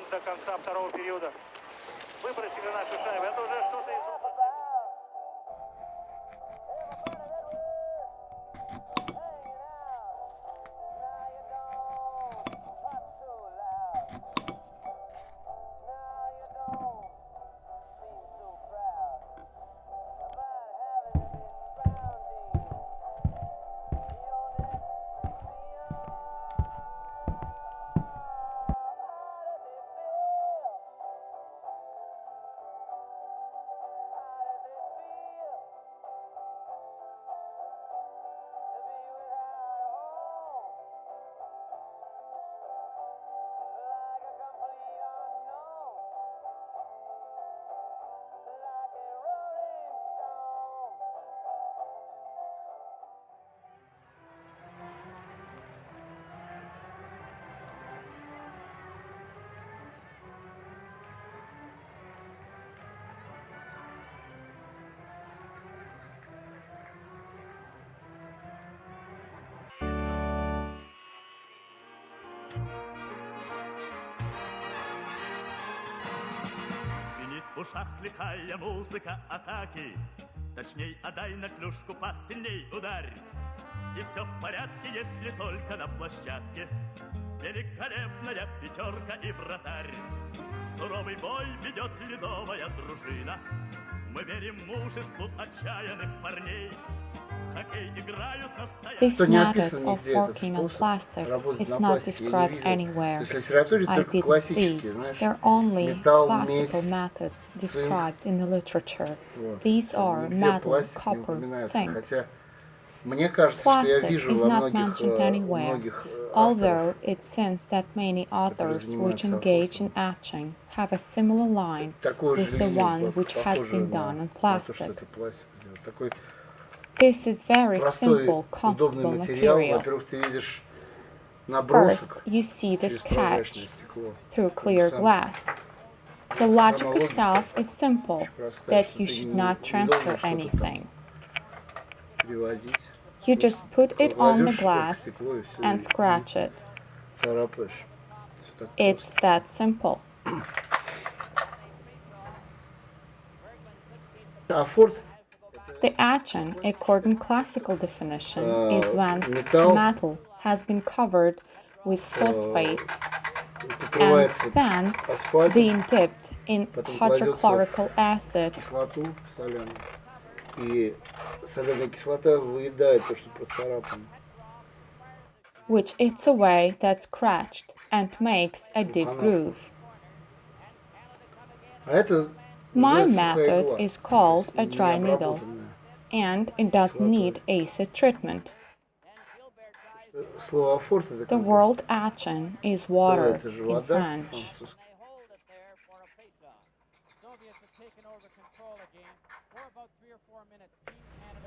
до конца второго периода. Выбросили нашу шайбу. Это уже что-то из области... В ушах лихая музыка атаки. Точней, отдай на клюшку пас, сильней ударь. И все в порядке, если только на площадке великолепная пятерка и вратарь. Суровый бой ведет ледовая дружина. Мы верим мужеству отчаянных парней. This method of working on plastic is not described anywhere. I didn't see. There are only classical methods described in the literature. These are metal, copper, zinc. Plastic is not mentioned anywhere, although it seems that many authors which engage in etching have a similar line with the one which has been done on plastic. This is very simple, comfortable material. First, you see the sketch through clear glass. The logic itself is simple, that you should not transfer anything. You just put it on the glass and scratch it. It's that simple. The etching, according to classical definition, is when metal has been covered with phosphate and then being dipped in hydrochloric acid, which eats away that scratched and makes a deep groove. My method is called a dry needle, and it doesn't need acid treatment. The word etching is water in French.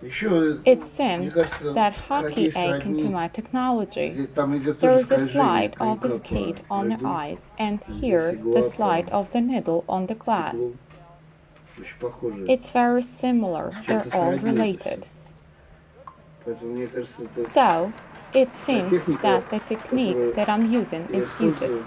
It seems that hockey akin to my technology. There is a slide of the skate on the ice, and here the slide of the needle on the glass. It's very similar, they're all related. So, it seems that the technique that I'm using is suited.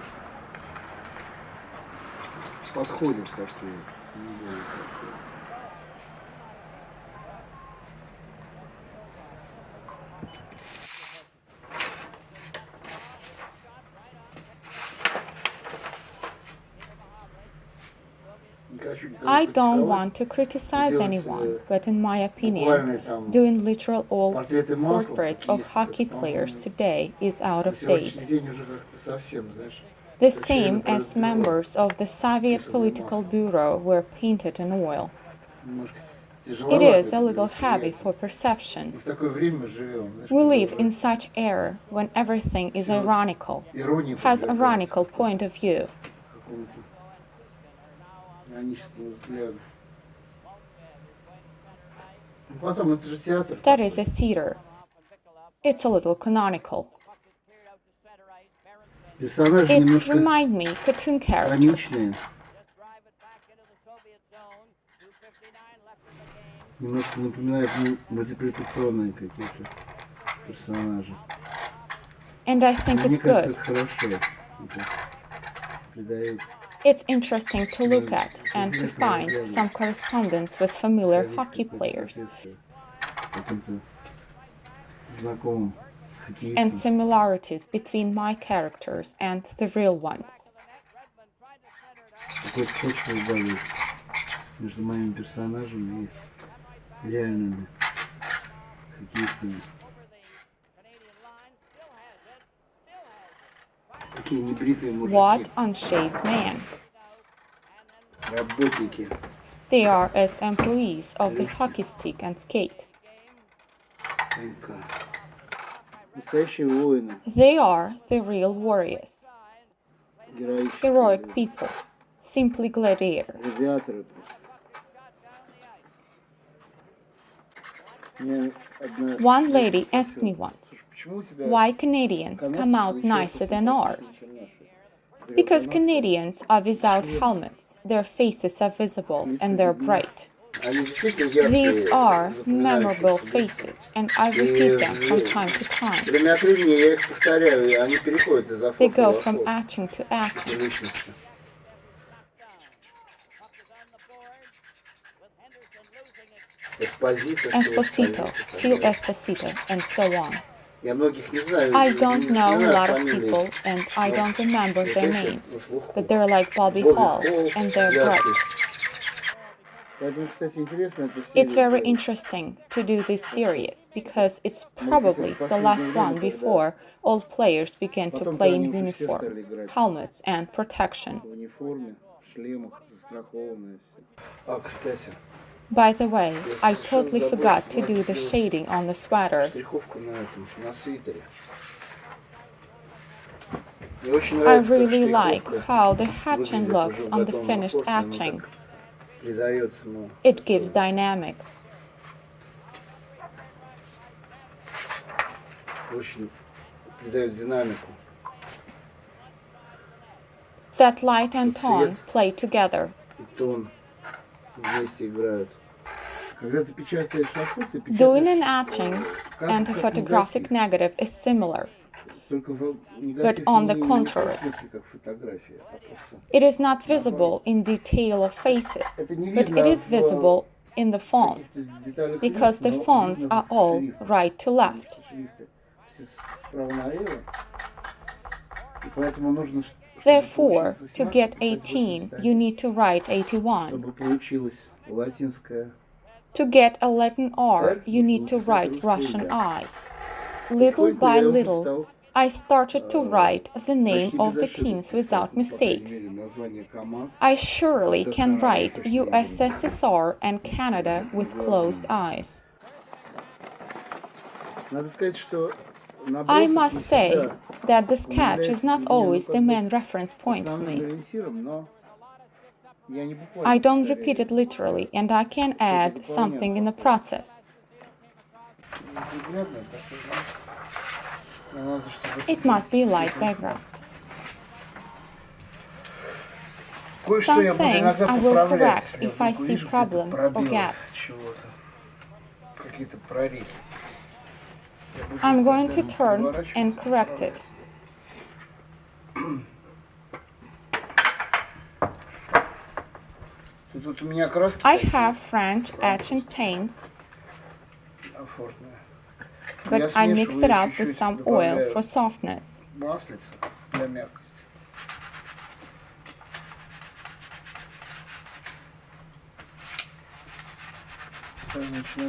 I don't want to criticize anyone, but in my opinion, doing literal old portraits of hockey players today is out of date. The same as members of the Soviet Political Bureau were painted in oil. It is a little heavy for perception. We live in such era when everything is ironical, has ironical point of view. That is a theater. It's a little canonical. It reminds me of cartoon characters. Немножко напоминает мультипликационные какие-то персонажи. And I think it's good. Мне кажется, это хорошо. Это придает It's interesting to look at and to find some correspondence with familiar hockey players and similarities between my characters and the real ones. Между моими персонажами и реальными хоккеистами. Такие небритые мужики. What unshaved men? Работники. They are as employees of the hockey stick and skate. Настоящие воины. They are the real warriors. Heroic people. Simply gladiators. Гладиаторы просто. One lady asked me once, why Canadians come out nicer than ours? Because Canadians are without helmets, their faces are visible and they're bright. These are memorable faces, and I repeat them from time to time. They go from etching to etching. Esposito, Phil Esposito, and so on. I don't know a lot of people, and I don't remember their names, but they're like Bobby Hall, and they're bright. It's very interesting to do this series, because it's probably the last one before all players begin to play in uniform, helmets, and protection. By the way, I totally forgot to do the shading on the sweater. I really like how the hatching looks on the finished etching. It gives dynamic. That light and tone play together. Doing an etching and a photographic negative is similar, but on the contrary. It is not visible in detail of faces, but it is visible in the fonts, because the fonts are all right to left. Therefore, to get 18, you need to write 81. To get a Latin R, you need to write Russian I. Little by little, I started to write the name of the teams without mistakes. I surely can write USSR and Canada with closed eyes. I must say that the sketch is not always the main reference point for me. I don't repeat it literally, and I can add something in the process. It must be light background. Some things I will correct if I see problems or gaps. I'm going to turn and correct it. I have French etching paints, but I mix it up with some oil for softness.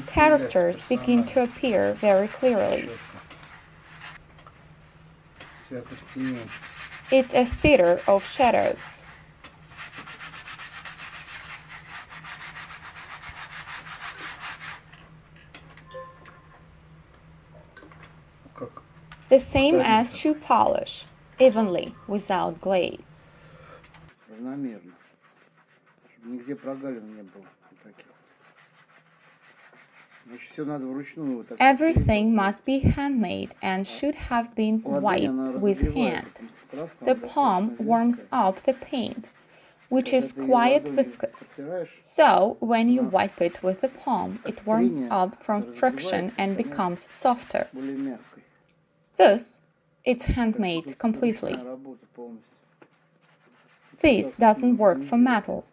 Characters begin to appear very clearly. It's a theater of shadows. The same as shoe polish, evenly, without glades. Everything must be handmade and should have been wiped with hand. The palm warms up the paint, which is quite viscous. So, when you wipe it with the palm, it warms up from friction and becomes softer. Thus, it's handmade completely. this doesn't work for metal.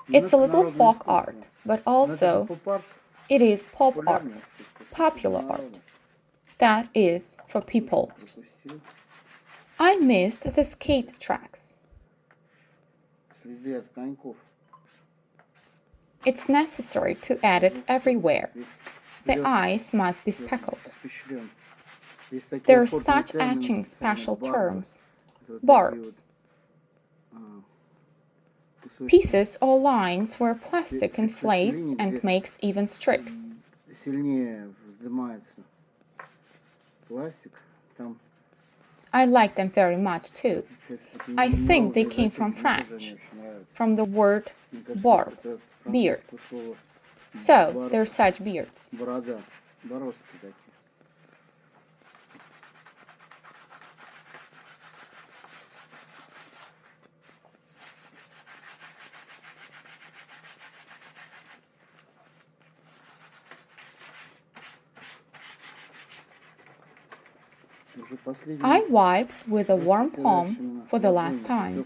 It's a little folk art, but also it is pop art, popular art. That is for people. I missed the skate tracks. It's necessary to add it everywhere. The ice must be speckled. There are such etching special terms, barbs. Pieces or lines where plastic inflates and makes even streaks. I like them very much too. I think they came from French, from the word barb, beard. So, they're such beards. I wipe with a warm palm for the last time.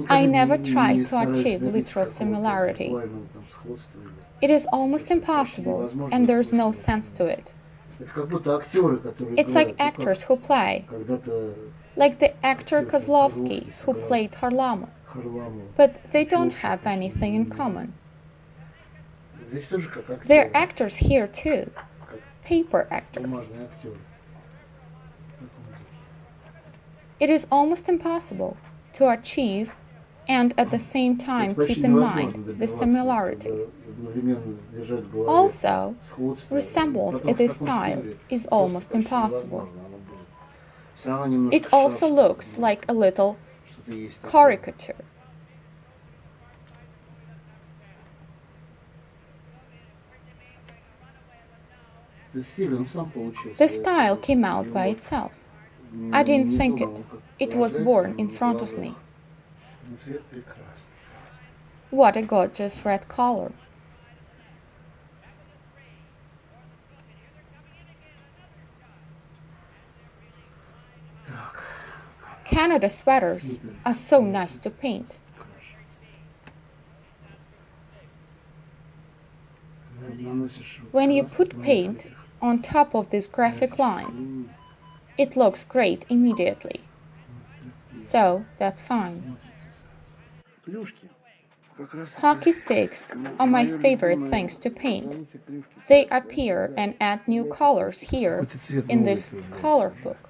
I never tried to achieve literal similarity. It is almost impossible, and there's no sense to it. It's like actors who play, like the actor Kozlovsky who played Harlamov, but they don't have anything in common. They're actors here too, paper actors. It is almost impossible to achieve and at the same time keep in mind the similarities. Also, resemblance in this style is almost impossible. It also looks like a little caricature. The style came out by itself. I didn't think it. It was born in front of me. What a gorgeous red color. Canada sweaters are so nice to paint. When you put paint on top of these graphic lines, it looks great immediately. So, that's fine. Hockey sticks are my favorite things to paint. They appear and add new colors here in this color book.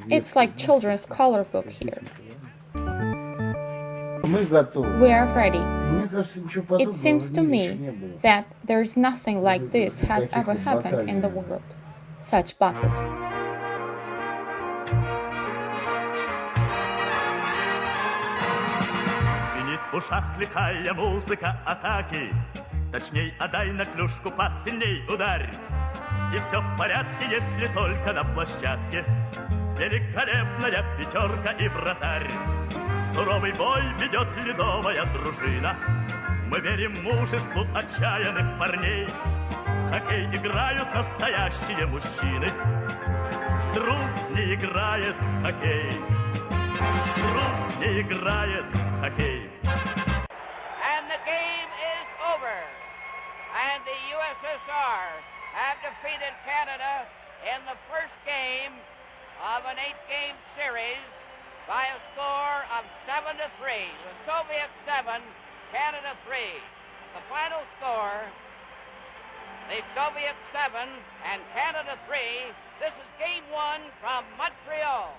It's like children's color book here. We are ready. It seems to me that there's nothing like this has ever happened in the world. Such battles. Звенит в ушах лихая музыка атаки. Точней, отдай на клюшку пас, сильней ударь. И все в порядке, если только на площадке великолепная пятерка и вратарь. Суровый бой ведет ледовая дружина. Мы верим мужеству отчаянных парней. В хоккей играют настоящие мужчины. Трус не играет в хоккей. Трус не играет в хоккей. And the game is over. And the USSR have defeated Canada in the first game of an 8-game series by a score of 7-3. The Soviets 7, Canada 3. The final score, the Soviets 7 and Canada 3. This is game 1 from Montreal.